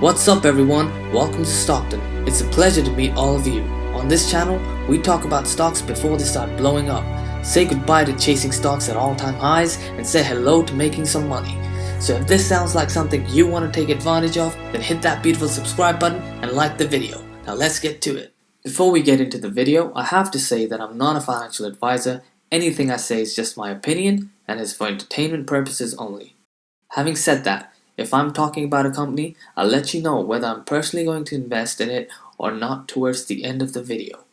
What's up everyone, welcome to Stockton. It's a pleasure to meet all of you. On this channel, we talk about stocks before they start blowing up, say goodbye to chasing stocks at all-time highs, and say hello to making some money. So if this sounds like something you want to take advantage of, then hit that beautiful subscribe button and like the video. Now let's get to it. Before we get into the video, I have to say that I'm not a financial advisor. Anything I say is just my opinion and is for entertainment purposes only. Having said that, if I'm talking about a company, I'll let you know whether I'm personally going to invest in it or not towards the end of the video.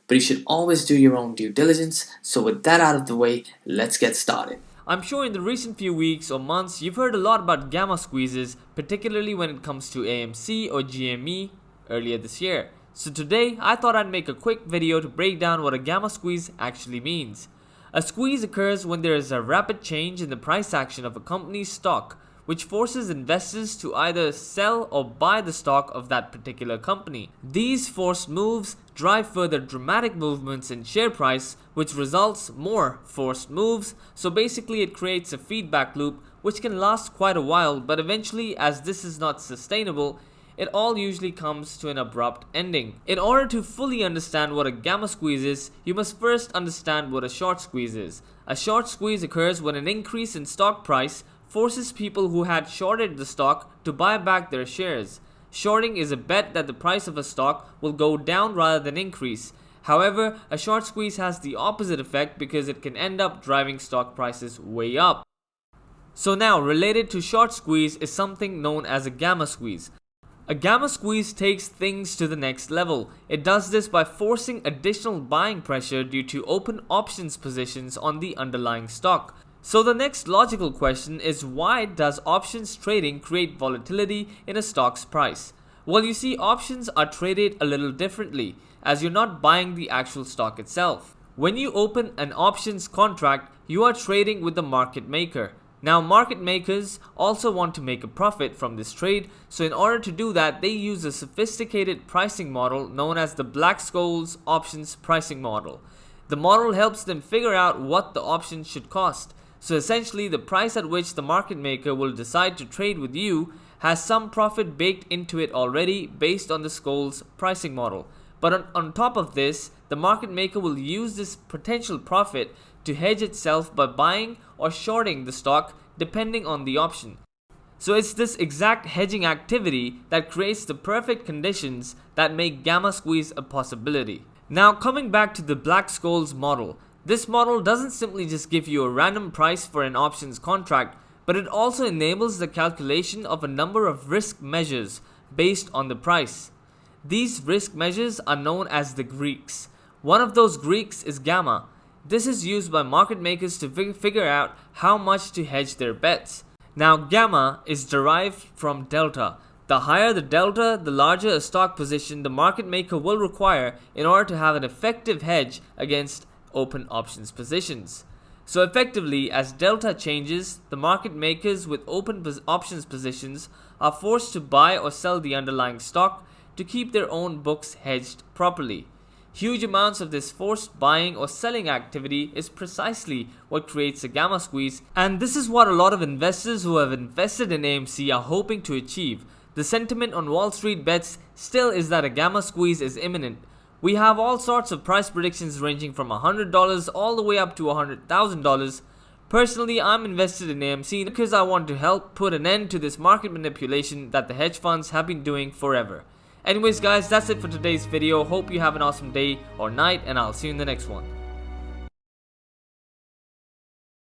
But you should always do your own due diligence, so with that out of the way, let's get started. I'm sure in the recent few weeks or months, you've heard a lot about gamma squeezes, particularly when it comes to AMC or GME earlier this year. So today, I thought I'd make a quick video to break down what a gamma squeeze actually means. A squeeze occurs when there is a rapid change in the price action of a company's stock, which forces investors to either sell or buy the stock of that particular company. These forced moves drive further dramatic movements in share price, which results more forced moves. So basically it creates a feedback loop which can last quite a while, but eventually, as this is not sustainable, it all usually comes to an abrupt ending. In order to fully understand what a gamma squeeze is, you must first understand what a short squeeze is. A short squeeze occurs when an increase in stock price forces people who had shorted the stock to buy back their shares. Shorting is a bet that the price of a stock will go down rather than increase. However, a short squeeze has the opposite effect because it can end up driving stock prices way up. So now, related to short squeeze is something known as a gamma squeeze. A gamma squeeze takes things to the next level. It does this by forcing additional buying pressure due to open options positions on the underlying stock. So the next logical question is, why does options trading create volatility in a stock's price? Well, you see, options are traded a little differently, as you're not buying the actual stock itself. When you open an options contract, you are trading with the market maker. Now, market makers also want to make a profit from this trade, so in order to do that, they use a sophisticated pricing model known as the Black-Scholes options pricing model. The model helps them figure out what the options should cost. So essentially, the price at which the market maker will decide to trade with you has some profit baked into it already based on the Scholes pricing model. But on top of this, the market maker will use this potential profit to hedge itself by buying or shorting the stock depending on the option. So it's this exact hedging activity that creates the perfect conditions that make gamma squeeze a possibility. Now, coming back to the Black-Scholes model, this model doesn't simply just give you a random price for an options contract, but it also enables the calculation of a number of risk measures based on the price. These risk measures are known as the Greeks. One of those Greeks is gamma. This is used by market makers to figure out how much to hedge their bets. Now, gamma is derived from delta. The higher the delta, the larger a stock position the market maker will require in order to have an effective hedge against open options positions. So effectively, as delta changes, the market makers with open options positions are forced to buy or sell the underlying stock to keep their own books hedged properly. Huge amounts of this forced buying or selling activity is precisely what creates a gamma squeeze, and this is what a lot of investors who have invested in AMC are hoping to achieve. The sentiment on Wall Street bets still is that a gamma squeeze is imminent. We have all sorts of price predictions ranging from $100 all the way up to $100,000. Personally, I'm invested in AMC because I want to help put an end to this market manipulation that the hedge funds have been doing forever. Anyways guys, that's it for today's video. Hope you have an awesome day or night, and I'll see you in the next one.